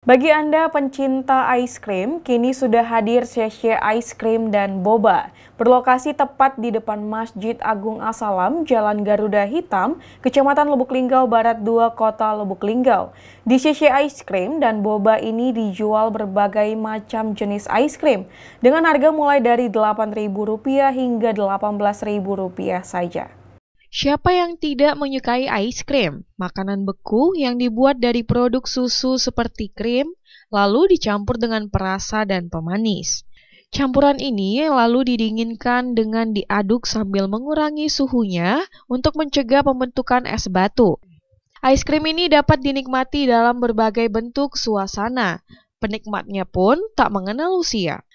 Bagi Anda pencinta ice cream, kini sudah hadir Sheshe Ice Cream dan Boba. Berlokasi tepat di depan Masjid Agung As-Salam, Jalan Garuda Hitam, Kecamatan Lubuk Linggau Barat 2, Kota Lubuk Linggau. Di Sheshe Ice Cream dan Boba ini dijual berbagai macam jenis ice cream dengan harga mulai dari Rp8.000 hingga Rp18.000 saja. Siapa yang tidak menyukai ice cream? Makanan beku yang dibuat dari produk susu seperti krim, lalu dicampur dengan perasa dan pemanis. Campuran ini lalu didinginkan dengan diaduk sambil mengurangi suhunya untuk mencegah pembentukan es batu. Ice cream ini dapat dinikmati dalam berbagai bentuk suasana. Penikmatnya pun tak mengenal usia.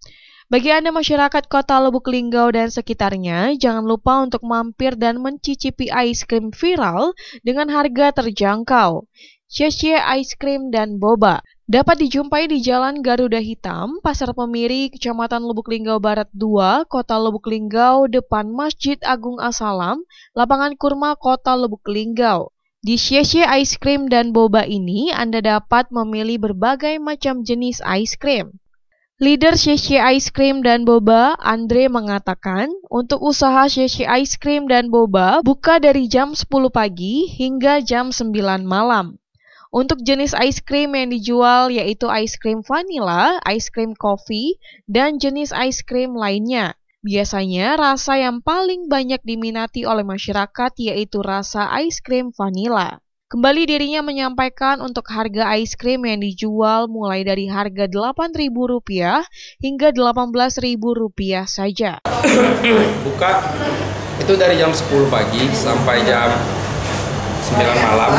Bagi Anda masyarakat Kota Lubuk Linggau dan sekitarnya, jangan lupa untuk mampir dan mencicipi ice cream viral dengan harga terjangkau. Sheshe Ice Cream dan Boba dapat dijumpai di Jalan Garuda Hitam, Pasar Pemiri, Kecamatan Lubuk Linggau Barat 2, Kota Lubuk Linggau, depan Masjid Agung As-Salam, Lapangan Kurma, Kota Lubuk Linggau. Di Sheshe Ice Cream dan Boba ini, Anda dapat memilih berbagai macam jenis ice cream. Leader Sheshe Ice Cream dan Boba, Andre, mengatakan untuk usaha Sheshe Ice Cream dan Boba buka dari jam 10 pagi hingga jam 9 malam. Untuk jenis ice cream yang dijual yaitu ice cream vanilla, ice cream coffee, dan jenis ice cream lainnya. Biasanya rasa yang paling banyak diminati oleh masyarakat yaitu rasa ice cream vanilla. Kembali dirinya menyampaikan untuk harga ice cream yang dijual mulai dari harga Rp8.000 hingga Rp18.000 saja. Buka itu dari jam 10 pagi sampai jam 9 malam.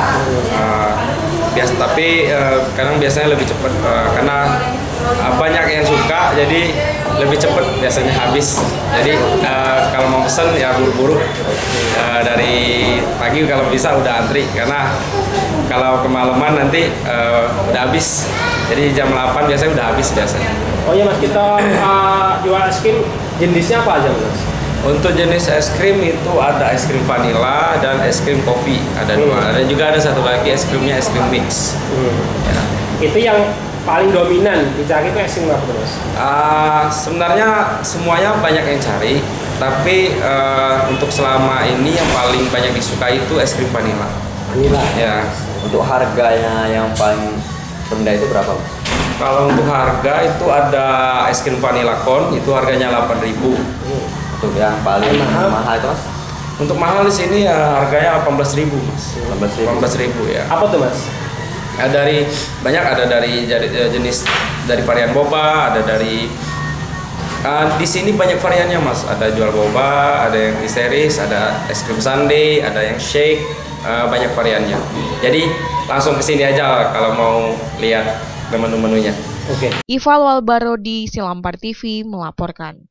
Kadang biasanya lebih cepat karena banyak yang suka, jadi lebih cepat biasanya habis. Jadi kalau mau pesen ya buru-buru, dari pagi kalau bisa udah antri, karena kalau kemalaman nanti udah habis. Jadi jam 8 biasanya udah habis biasanya. Oh iya Mas, kita jual es krim jenisnya apa aja Mas? Untuk jenis es krim itu ada es krim vanilla dan es krim kopi, ada dua. Dan juga ada satu lagi es krimnya es krim mix. Ya. Itu yang paling dominan dicari itu es krim apa Mas? Sebenarnya semuanya banyak yang cari, tapi untuk selama ini yang paling banyak disukai itu es krim vanilla. Vanilla. Ya. Untuk harganya yang paling rendah itu berapa? Kalau untuk harga itu ada es krim vanilla cone, itu harganya Rp8.000. Untuk yang paling mahal itu Mas? Untuk mahal di sini ya harganya Rp18.000 Mas. Rp18.000 ya. Apa tuh Mas? Ada dari jenis dari varian boba, ada dari di sini banyak variannya Mas. Ada jual boba, ada yang histeris, ada es krim sundae, ada yang shake, banyak variannya. Jadi langsung ke sini aja kalau mau lihat menu-menunya. Oke. Ival Walbarodi, Silampar TV melaporkan.